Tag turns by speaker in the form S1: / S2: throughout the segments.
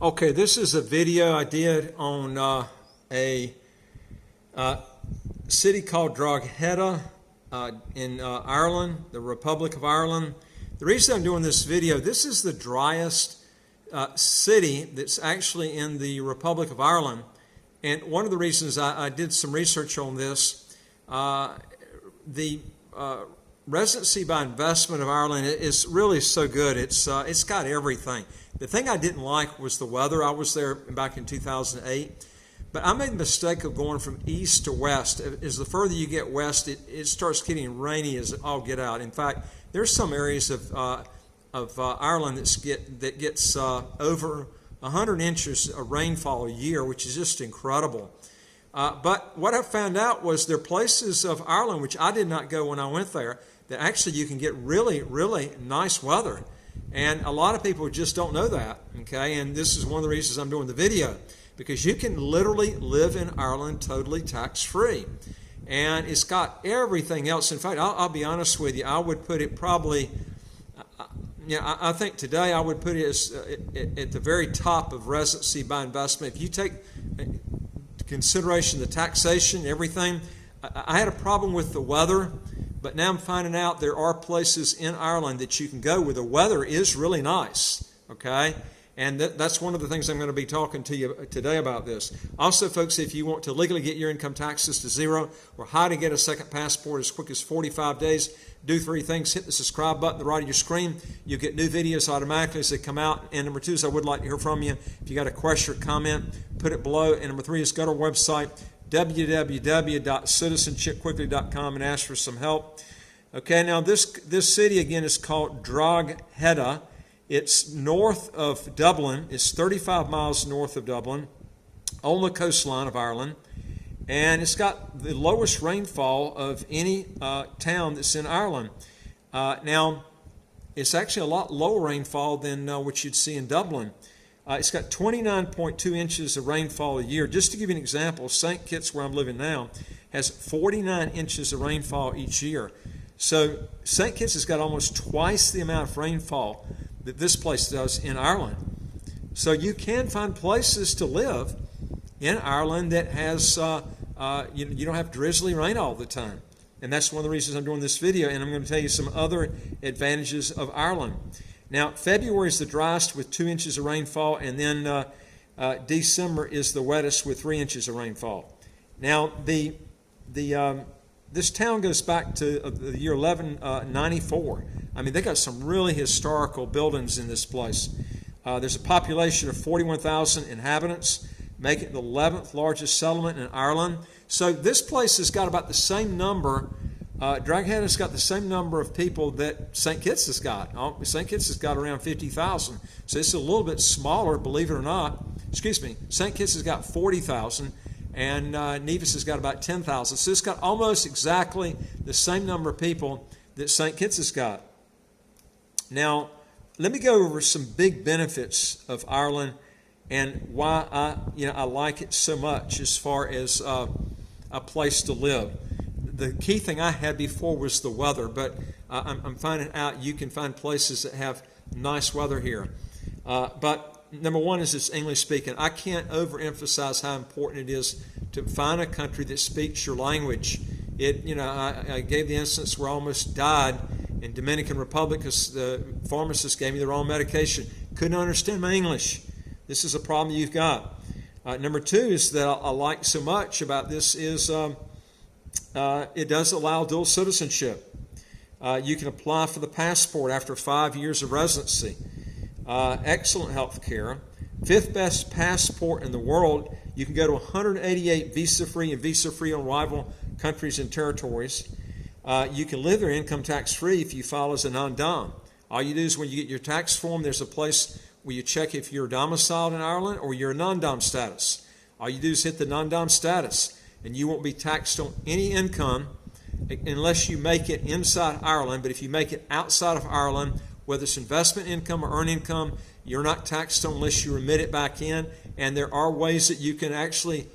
S1: Okay, this is a video I did on a city called Drogheda in Ireland, the Republic of Ireland. The reason I'm doing this video, this is the driest city that's actually in the Republic of Ireland. And one of the reasons I did some research on this, the residency by investment of Ireland is really so good. It's got everything. The thing I didn't like was the weather. I was there back in 2008, but I made the mistake of going from east to west. As the further you get west, it starts getting rainy as all get out. In fact, there's some areas of Ireland that gets over 100 inches of rainfall a year, which is just incredible. But what I found out was there are places of Ireland, which I did not go when I went there, that actually you can get really, really nice weather. And a lot of people just don't know that, okay? And this is one of the reasons I'm doing the video, because you can literally live in Ireland totally tax-free. And it's got everything else. In fact, I'll be honest with you, I would put it probably, I think today I would put it as, at the very top of residency by investment. If you take into consideration the taxation, everything, I had a problem with the weather. But now I'm finding out there are places in Ireland that you can go where the weather is really nice, okay? And that's one of the things I'm going to be talking to you today about this. Also, folks, if you want to legally get your income taxes to zero or how to get a second passport as quick as 45 days, do three things. Hit the subscribe button at the right of your screen. You'll get new videos automatically as they come out. And number two is I would like to hear from you. If you got a question or comment, put it below. And number three is go to our website, www.citizenshipquickly.com, and ask for some help. Okay, now this city again is called Drogheda. It's north of Dublin. It's 35 miles north of Dublin on the coastline of Ireland. And it's got the lowest rainfall of any town that's in Ireland. Now, it's actually a lot lower rainfall than what you'd see in Dublin. It's got 29.2 inches of rainfall a year. Just to give you an example, St. Kitts, where I'm living now, has 49 inches of rainfall each year. So St. Kitts has got almost twice the amount of rainfall that this place does in Ireland. So you can find places to live in Ireland that has, you don't have drizzly rain all the time. And that's one of the reasons I'm doing this video, and I'm going to tell you some other advantages of Ireland. Now, February is the driest with 2 inches of rainfall, and then December is the wettest with 3 inches of rainfall. Now, this town goes back to the year 1194. I mean, they got some really historical buildings in this place. There's a population of 41,000 inhabitants, making it the 11th largest settlement in Ireland. So this place has got about the same number. Drogheda's got the same number of people that St. Kitts has got. St. Kitts has got around 50,000. So it's a little bit smaller, believe it or not. Excuse me, St. Kitts has got 40,000, and Nevis has got about 10,000. So it's got almost exactly the same number of people that St. Kitts has got. Now, let me go over some big benefits of Ireland and why I like it so much as far as a place to live. The key thing I had before was the weather, but I'm finding out you can find places that have nice weather here. But number one is it's English speaking. I can't overemphasize how important it is to find a country that speaks your language. I gave the instance where I almost died in Dominican Republic because the pharmacist gave me the wrong medication. Couldn't understand my English. This is a problem you've got. Number two is that I like so much about this is it does allow dual citizenship. You can apply for the passport after 5 years of residency. Excellent health care. Fifth best passport in the world. You can go to 188 visa-free and visa-free on arrival countries and territories. You can live there income tax-free if you file as a non-dom. All you do is when you get your tax form, there's a place where you check if you're domiciled in Ireland or you're a non-dom status. All you do is hit the non-dom status, and you won't be taxed on any income unless you make it inside Ireland. But if you make it outside of Ireland, whether it's investment income or earned income, you're not taxed on unless you remit it back in. And there are ways that you can actually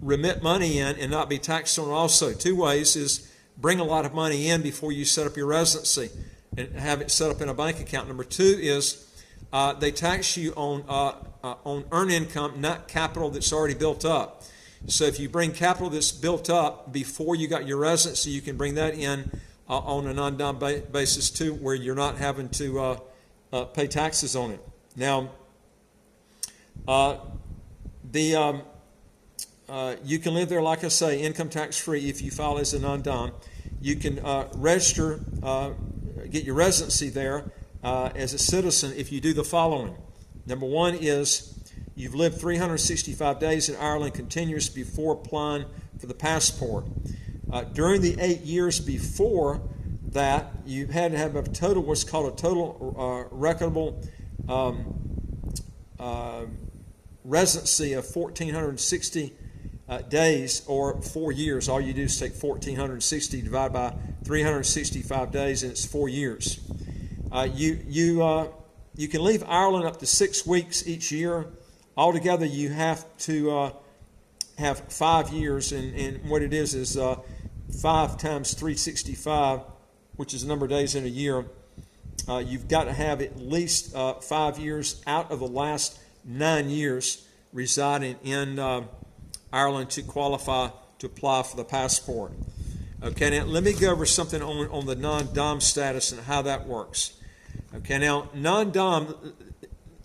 S1: remit money in and not be taxed on also. Two ways is bring a lot of money in before you set up your residency and have it set up in a bank account. Number two is they tax you on earned income, not capital that's already built up. So if you bring capital that's built up before you got your residency, you can bring that in on a non-dom basis too, where you're not having to pay taxes on it. Now, you can live there, like I say, income tax free if you file as a non-dom. You can register, get your residency there as a citizen if you do the following. Number one is you've lived 365 days in Ireland continuous before applying for the passport. During the 8 years before that, you had to have a total, what's called a total recordable residency of 1,460 days, or 4 years. All you do is take 1,460 divided by 365 days, and it's 4 years. You can leave Ireland up to 6 weeks each year. Altogether, you have to have 5 years, and what it is 5 times 365, which is the number of days in a year. You've got to have at least 5 years out of the last 9 years residing in Ireland to qualify to apply for the passport. Okay, now let me go over something on the non-dom status and how that works. Okay, now non-dom,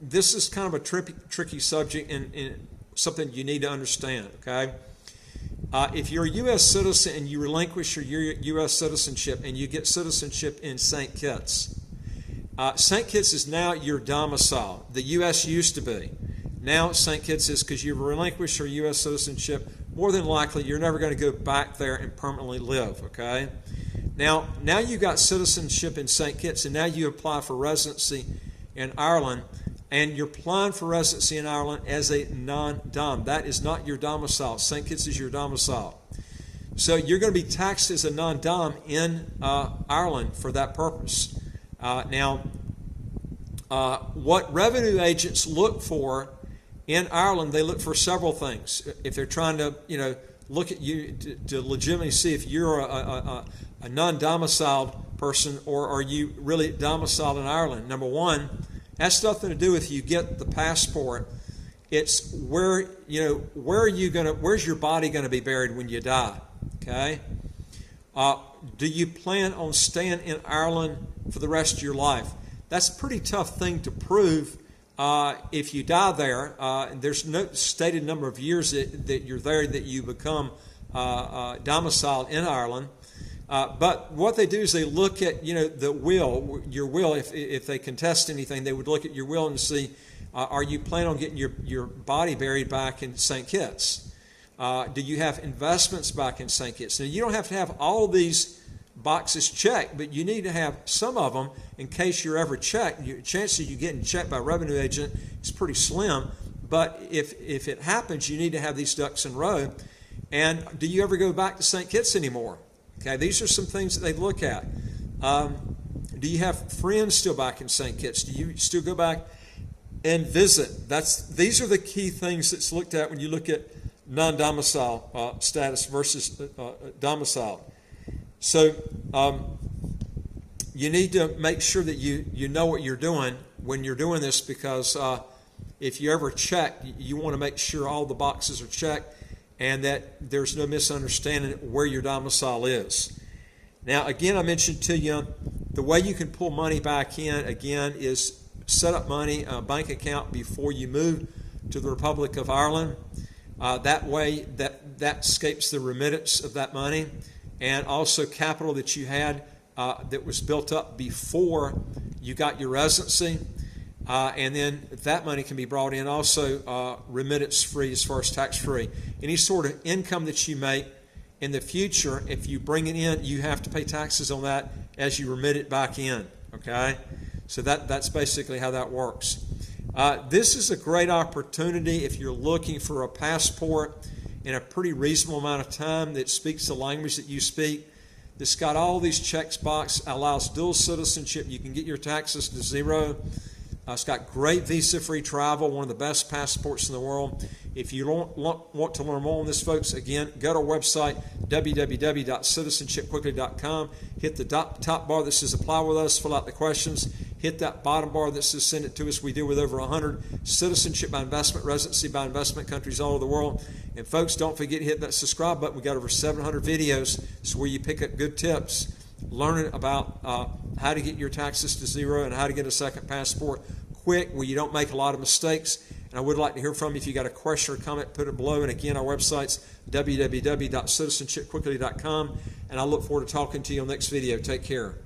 S1: this is kind of a tricky subject and something you need to understand, okay? If you're a U.S. citizen and you relinquish your U.S. citizenship and you get citizenship in St. Kitts, St. Kitts is now your domicile. The U.S. used to be. Now St. Kitts is, because you've relinquished your U.S. citizenship, more than likely you're never going to go back there and permanently live, okay? Now you've got citizenship in St. Kitts, and now you apply for residency in Ireland, and you're applying for residency in Ireland as a non-dom. That is not your domicile. St. Kitts is your domicile. So you're going to be taxed as a non-dom in Ireland for that purpose. What revenue agents look for in Ireland, they look for several things. If they're trying to, look at you to legitimately see if you're a non-domiciled person or are you really domiciled in Ireland. Number one, has nothing to do with you get the passport. It's where's your body going to be buried when you die? Okay. Do you plan on staying in Ireland for the rest of your life? That's a pretty tough thing to prove. If you die there, there's no stated number of years that you're there that you become domiciled in Ireland. But what they do is they look at the will, your will. If they contest anything, they would look at your will and see, are you planning on getting your body buried back in St. Kitts? Do you have investments back in St. Kitts? Now, you don't have to have all these boxes checked, but you need to have some of them in case you're ever checked. Your chance of you getting checked by a revenue agent is pretty slim, but if it happens, you need to have these ducks in a row. And do you ever go back to St. Kitts anymore? Okay, these are some things that they look at. Do you have friends still back in St. Kitts? Do you still go back and visit? These are the key things that's looked at when you look at non-domicile status versus domicile. So you need to make sure that you know what you're doing when you're doing this, because if you ever check, you want to make sure all the boxes are checked and that there's no misunderstanding where your domicile is. Now, again, I mentioned to you, the way you can pull money back in, again, is set up money, a bank account before you move to the Republic of Ireland. That way, that escapes the remittance of that money, and also capital that you had that was built up before you got your residency. And then that money can be brought in also remittance free as far as tax free. Any sort of income that you make in the future, if you bring it in, you have to pay taxes on that as you remit it back in. Okay? So that's basically how that works. This is a great opportunity if you're looking for a passport in a pretty reasonable amount of time that speaks the language that you speak. It's got all these checks box, allows dual citizenship. You can get your taxes to zero. It's got great visa-free travel, one of the best passports in the world. If you want to learn more on this, folks, again, go to our website, www.citizenshipquickly.com. Hit the top bar that says Apply with Us, fill out the questions, hit Hit that bottom bar that says send it to us. We deal with over 100 citizenship by investment, residency by investment countries all over the world. And folks, don't forget to hit that subscribe button. We got over 700 videos. It's where you pick up good tips, learning about how to get your taxes to zero and how to get a second passport quick, where you don't make a lot of mistakes. And I would like to hear from you. If you got a question or comment, put it below. And again, our website's www.citizenshipquickly.com. And I look forward to talking to you on the next video. Take care.